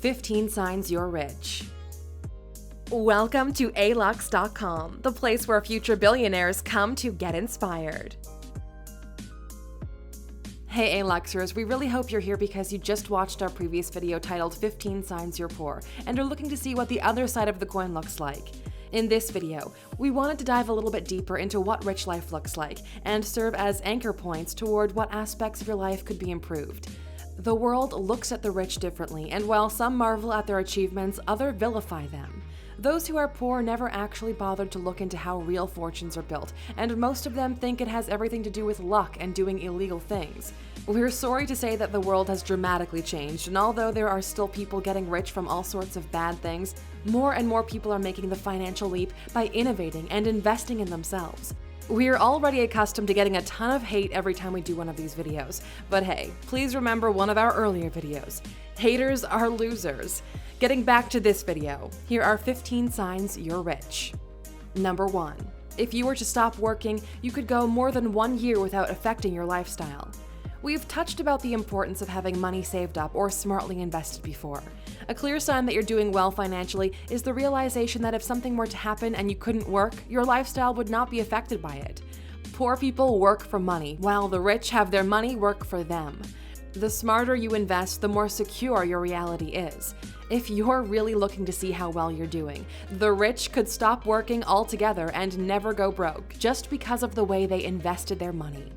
15 Signs You're Rich. Welcome to Alux.com, the place where future billionaires come to get inspired. Hey Aluxers, we really hope you're here because you just watched our previous video titled 15 Signs You're Poor and are looking to see what the other side of the coin looks like. In this video, we wanted to dive a little bit deeper into what rich life looks like and serve as anchor points toward what aspects of your life could be improved. The world looks at the rich differently, and while some marvel at their achievements, others vilify them. Those who are poor never actually bothered to look into how real fortunes are built, and most of them think it has everything to do with luck and doing illegal things. We're sorry to say that the world has dramatically changed, and although there are still people getting rich from all sorts of bad things, more and more people are making the financial leap by innovating and investing in themselves. We're already accustomed to getting a ton of hate every time we do one of these videos, but hey, please remember one of our earlier videos. Haters are losers. Getting back to this video, here are 15 signs you're rich. Number 1. If you were to stop working, you could go more than 1 year without affecting your lifestyle. We've touched about the importance of having money saved up or smartly invested before. A clear sign that you're doing well financially is the realization that if something were to happen and you couldn't work, your lifestyle would not be affected by it. Poor people work for money, while the rich have their money work for them. The smarter you invest, the more secure your reality is. If you're really looking to see how well you're doing, the rich could stop working altogether and never go broke just because of the way they invested their money.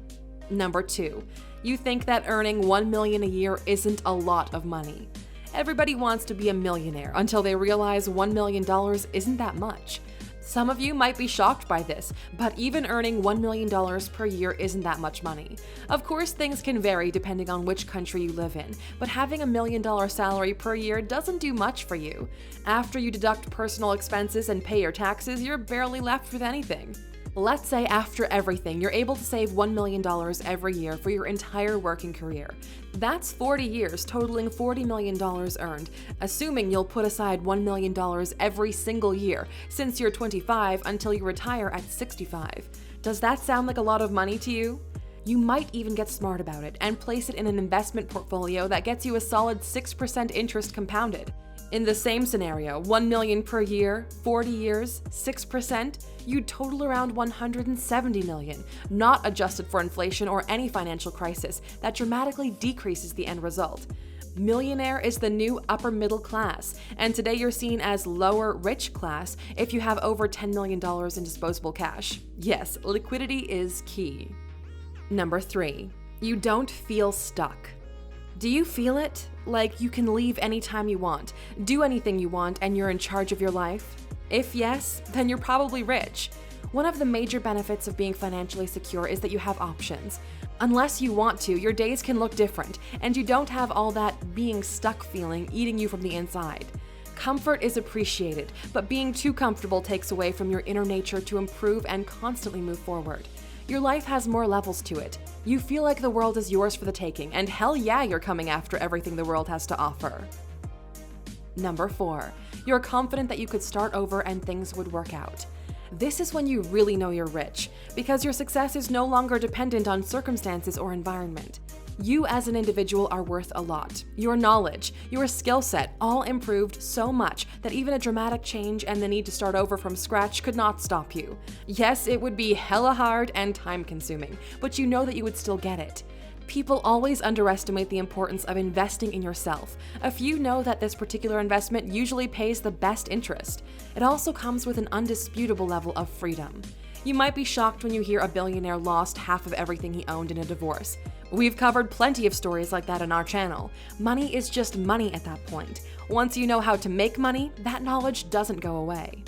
Number 2. You think that earning $1 million a year isn't a lot of money. Everybody wants to be a millionaire until they realize $1 million isn't that much. Some of you might be shocked by this, but even earning $1 million per year isn't that much money. Of course, things can vary depending on which country you live in, but having $1 million salary per year doesn't do much for you. After you deduct personal expenses and pay your taxes, you're barely left with anything. Let's say after everything, you're able to save $1 million every year for your entire working career. That's 40 years, totaling $40 million earned, assuming you'll put aside $1 million every single year since you're 25 until you retire at 65. Does that sound like a lot of money to you? You might even get smart about it and place it in an investment portfolio that gets you a solid 6% interest compounded. In the same scenario, $1 million per year, 40 years, 6%, you'd total around $170 million, not adjusted for inflation or any financial crisis that dramatically decreases the end result. Millionaire is the new upper middle class, and today you're seen as lower rich class if you have over $10 million in disposable cash. Yes, liquidity is key. Number 3. You don't feel stuck. Do you feel it? Like you can leave anytime you want, do anything you want, and you're in charge of your life? If yes, then you're probably rich. One of the major benefits of being financially secure is that you have options. Unless you want to, your days can look different, and you don't have all that being stuck feeling eating you from the inside. Comfort is appreciated, but being too comfortable takes away from your inner nature to improve and constantly move forward. Your life has more levels to it. You feel like the world is yours for the taking, and hell yeah, you're coming after everything the world has to offer. Number 4. You're confident that you could start over and things would work out. This is when you really know you're rich, because your success is no longer dependent on circumstances or environment. You as an individual are worth a lot. Your knowledge, your skill set, all improved so much that even a dramatic change and the need to start over from scratch could not stop you. Yes, it would be hella hard and time-consuming, but you know that you would still get it. People always underestimate the importance of investing in yourself. A few know that this particular investment usually pays the best interest. It also comes with an undisputable level of freedom. You might be shocked when you hear a billionaire lost half of everything he owned in a divorce. We've covered plenty of stories like that on our channel. Money is just money at that point. Once you know how to make money, that knowledge doesn't go away.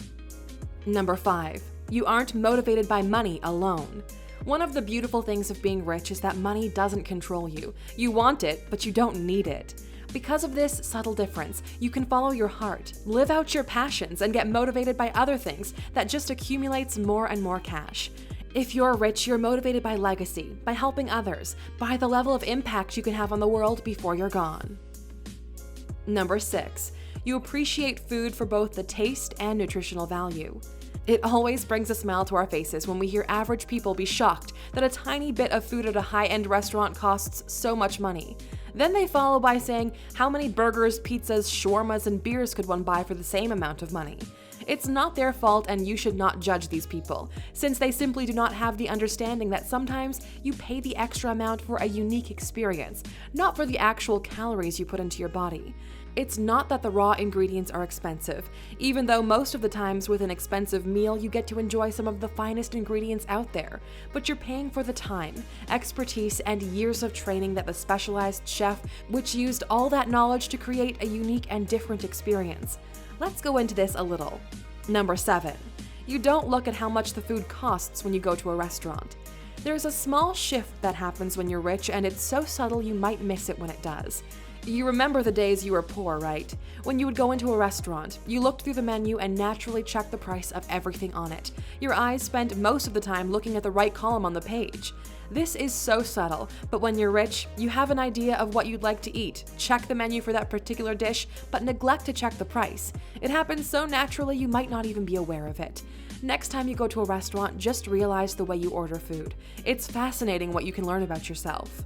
Number 5. You aren't motivated by money alone. One of the beautiful things of being rich is that money doesn't control you. You want it, but you don't need it. Because of this subtle difference, you can follow your heart, live out your passions, and get motivated by other things that just accumulates more and more cash. If you're rich, you're motivated by legacy, by helping others, by the level of impact you can have on the world before you're gone. Number 6. You appreciate food for both the taste and nutritional value. It always brings a smile to our faces when we hear average people be shocked that a tiny bit of food at a high-end restaurant costs so much money. Then they follow by saying how many burgers, pizzas, shawarmas, and beers could one buy for the same amount of money. It's not their fault, and you should not judge these people, since they simply do not have the understanding that sometimes you pay the extra amount for a unique experience, not for the actual calories you put into your body. It's not that the raw ingredients are expensive, even though most of the times with an expensive meal you get to enjoy some of the finest ingredients out there, but you're paying for the time, expertise, and years of training that the specialized chef, which used all that knowledge to create a unique and different experience. Let's go into this a little. Number 7. You don't look at how much the food costs when you go to a restaurant. There's a small shift that happens when you're rich, and it's so subtle you might miss it when it does. You remember the days you were poor, right? When you would go into a restaurant, you looked through the menu and naturally checked the price of everything on it. Your eyes spent most of the time looking at the right column on the page. This is so subtle, but when you're rich, you have an idea of what you'd like to eat, check the menu for that particular dish, but neglect to check the price. It happens so naturally you might not even be aware of it. Next time you go to a restaurant, just realize the way you order food. It's fascinating what you can learn about yourself.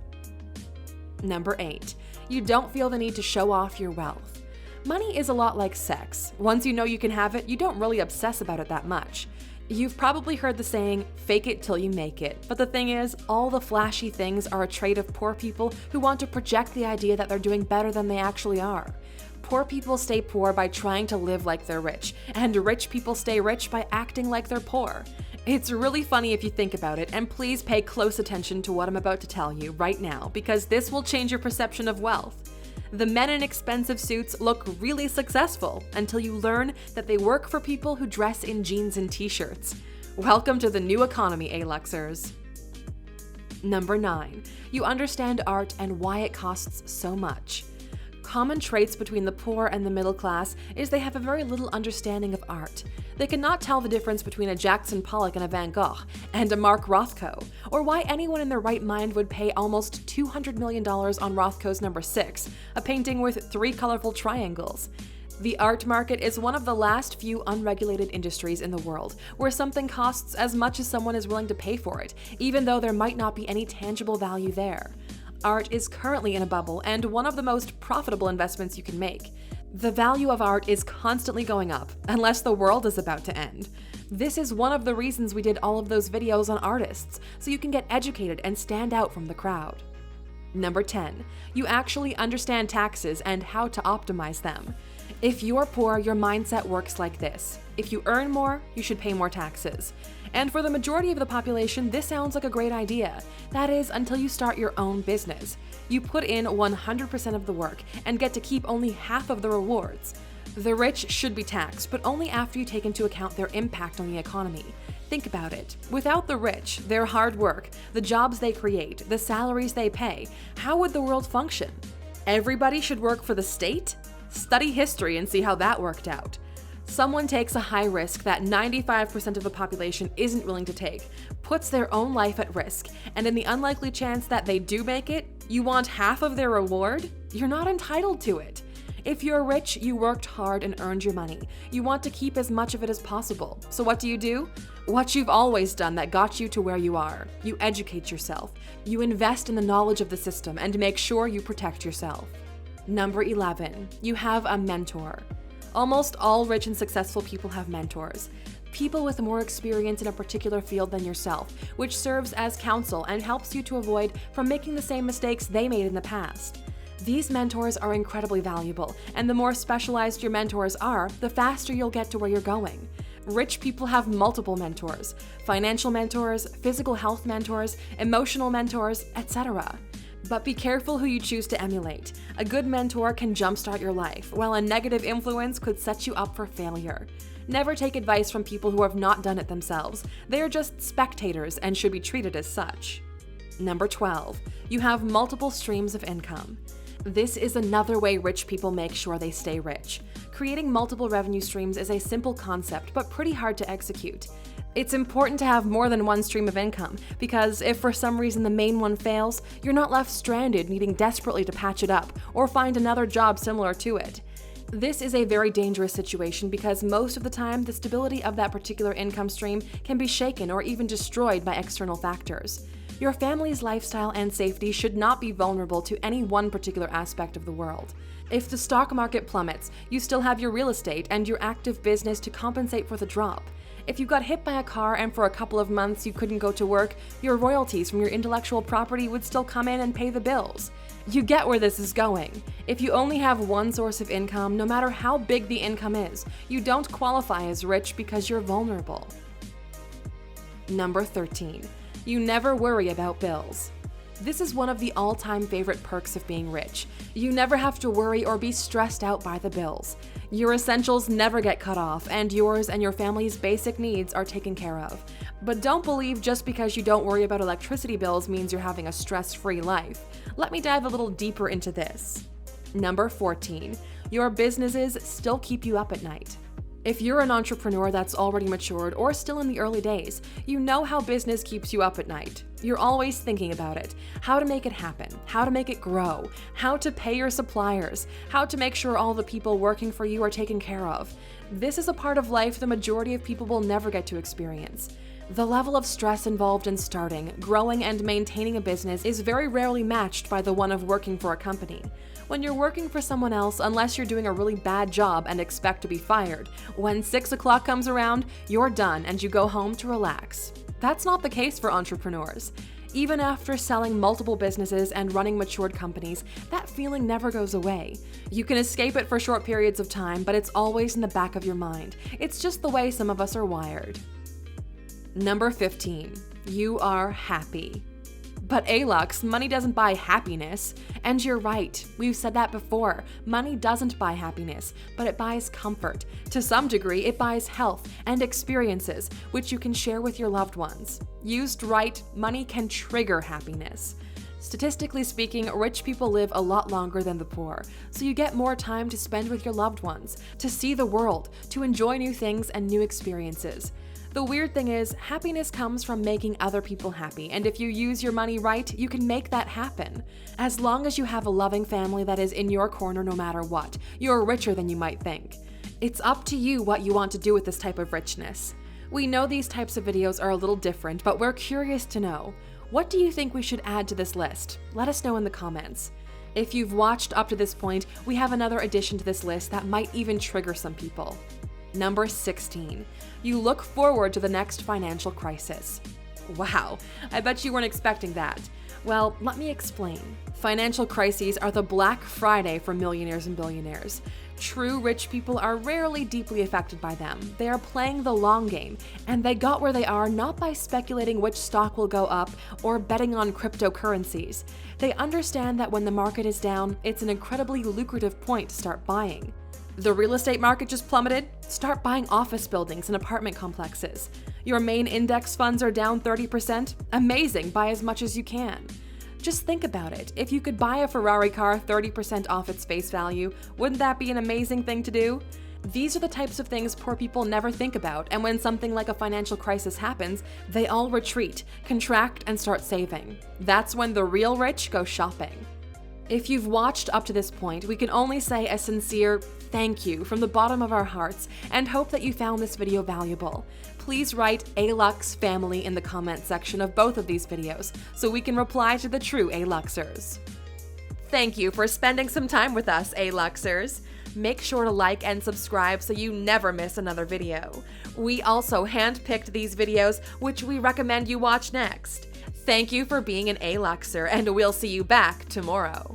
Number 8. You don't feel the need to show off your wealth. Money is a lot like sex. Once you know you can have it, you don't really obsess about it that much. You've probably heard the saying, fake it till you make it. But the thing is, all the flashy things are a trait of poor people who want to project the idea that they're doing better than they actually are. Poor people stay poor by trying to live like they're rich, and rich people stay rich by acting like they're poor. It's really funny if you think about it, and please pay close attention to what I'm about to tell you right now, because this will change your perception of wealth. The men in expensive suits look really successful until you learn that they work for people who dress in jeans and t-shirts. Welcome to the new economy, Aluxers. Number 9. You understand art and why it costs so much. Common traits between the poor and the middle class is they have a very little understanding of art. They cannot tell the difference between a Jackson Pollock and a Van Gogh, and a Mark Rothko, or why anyone in their right mind would pay almost $200 million on Rothko's No. 6, a painting with 3 colorful triangles. The art market is one of the last few unregulated industries in the world, where something costs as much as someone is willing to pay for it, even though there might not be any tangible value there. Art is currently in a bubble and one of the most profitable investments you can make. The value of art is constantly going up, unless the world is about to end. This is one of the reasons we did all of those videos on artists, so you can get educated and stand out from the crowd. Number 10. You actually understand taxes and how to optimize them. If you're poor, your mindset works like this. If you earn more, you should pay more taxes. And for the majority of the population, this sounds like a great idea. That is, until you start your own business. You put in 100% of the work and get to keep only half of the rewards. The rich should be taxed, but only after you take into account their impact on the economy. Think about it. Without the rich, their hard work, the jobs they create, the salaries they pay, how would the world function? Everybody should work for the state? Study history and see how that worked out. Someone takes a high risk that 95% of the population isn't willing to take, puts their own life at risk, and in the unlikely chance that they do make it, you want half of their reward? You're not entitled to it. If you're rich, you worked hard and earned your money. You want to keep as much of it as possible. So what do? What you've always done that got you to where you are. You educate yourself. You invest in the knowledge of the system and make sure you protect yourself. Number 11. You have a mentor. Almost all rich and successful people have mentors. People with more experience in a particular field than yourself, which serves as counsel and helps you to avoid from making the same mistakes they made in the past. These mentors are incredibly valuable, and the more specialized your mentors are, the faster you'll get to where you're going. Rich people have multiple mentors: financial mentors, physical health mentors, emotional mentors, etc. But be careful who you choose to emulate. A good mentor can jumpstart your life, while a negative influence could set you up for failure. Never take advice from people who have not done it themselves. They are just spectators and should be treated as such. Number 12. You have multiple streams of income. This is another way rich people make sure they stay rich. Creating multiple revenue streams is a simple concept, but pretty hard to execute. It's important to have more than one stream of income, because if for some reason the main one fails, you're not left stranded needing desperately to patch it up or find another job similar to it. This is a very dangerous situation because most of the time, the stability of that particular income stream can be shaken or even destroyed by external factors. Your family's lifestyle and safety should not be vulnerable to any one particular aspect of the world. If the stock market plummets, you still have your real estate and your active business to compensate for the drop. If you got hit by a car and for a couple of months you couldn't go to work, your royalties from your intellectual property would still come in and pay the bills. You get where this is going. If you only have one source of income, no matter how big the income is, you don't qualify as rich because you're vulnerable. Number 13. You never worry about bills. This is one of the all-time favorite perks of being rich. You never have to worry or be stressed out by the bills. Your essentials never get cut off, and yours and your family's basic needs are taken care of. But don't believe just because you don't worry about electricity bills means you're having a stress-free life. Let me dive a little deeper into this. Number 14. Your businesses still keep you up at night. If you're an entrepreneur that's already matured or still in the early days, you know how business keeps you up at night. You're always thinking about it, how to make it happen, how to make it grow, how to pay your suppliers, how to make sure all the people working for you are taken care of. This is a part of life the majority of people will never get to experience. The level of stress involved in starting, growing, and maintaining a business is very rarely matched by the one of working for a company. When you're working for someone else, unless you're doing a really bad job and expect to be fired, when 6 o'clock comes around, you're done and you go home to relax. That's not the case for entrepreneurs. Even after selling multiple businesses and running matured companies, that feeling never goes away. You can escape it for short periods of time, but it's always in the back of your mind. It's just the way some of us are wired. Number 15. You are happy. But Alux, money doesn't buy happiness. And you're right, we've said that before. Money doesn't buy happiness, but it buys comfort. To some degree, it buys health and experiences, which you can share with your loved ones. Used right, money can trigger happiness. Statistically speaking, rich people live a lot longer than the poor, so you get more time to spend with your loved ones, to see the world, to enjoy new things and new experiences. The weird thing is, happiness comes from making other people happy, and if you use your money right, you can make that happen. As long as you have a loving family that is in your corner no matter what, you're richer than you might think. It's up to you what you want to do with this type of richness. We know these types of videos are a little different, but we're curious to know. What do you think we should add to this list? Let us know in the comments. If you've watched up to this point, we have another addition to this list that might even trigger some people. Number 16. You look forward to the next financial crisis. Wow, I bet you weren't expecting that. Well, let me explain. Financial crises are the Black Friday for millionaires and billionaires. True rich people are rarely deeply affected by them. They are playing the long game, and they got where they are not by speculating which stock will go up or betting on cryptocurrencies. They understand that when the market is down, it's an incredibly lucrative point to start buying. The real estate market just plummeted? Start buying office buildings and apartment complexes. Your main index funds are down 30%? Amazing, buy as much as you can. Just think about it. If you could buy a Ferrari car 30% off its face value, wouldn't that be an amazing thing to do? These are the types of things poor people never think about, and when something like a financial crisis happens, they all retreat, contract, and start saving. That's when the real rich go shopping. If you've watched up to this point, we can only say a sincere thank you from the bottom of our hearts and hope that you found this video valuable. Please write Alux family in the comment section of both of these videos so we can reply to the true Aluxers. Thank you for spending some time with us, Aluxers. Make sure to like and subscribe so you never miss another video. We also handpicked these videos, which we recommend you watch next. Thank you for being an Aluxer, and we'll see you back tomorrow.